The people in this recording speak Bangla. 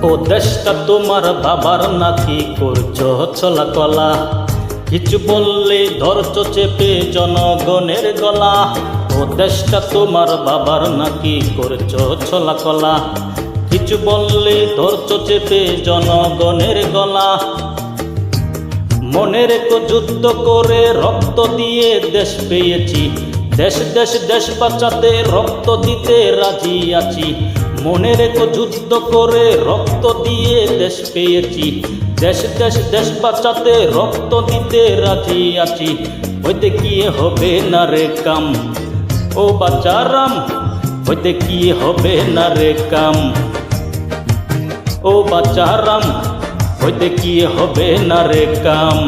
ও দেশটা তোমার বাবার নাকি করছো ছলা কলা, কিছু বললে ধরছো চেপে জনগণের গলা। ও দেশটা তোমার বাবার নাকি করছো ছলা কলা, কিছু বললে ধরছো চেপে জনগণের গলা। মনে রেখো যুদ্ধ করে রক্ত দিয়ে দেশ পেয়েছি, দেশ দেশ দেশ বাঁচাতে রক্ত দিতে রাজি আছি। মনে রেখো যুদ্ধ করে রক্ত দিয়ে দেশ পেয়েছি, দেশ দেশ দেশ বাঁচাতে রক্ত দিতে রাজি আছি। হইতে গিয়ে হবে না রে কাম, ও বাচারাম, হইতে গিয়ে হবে না রে কাম, ও বাচারাম, হইতে গিয়ে হবে না রে কাম।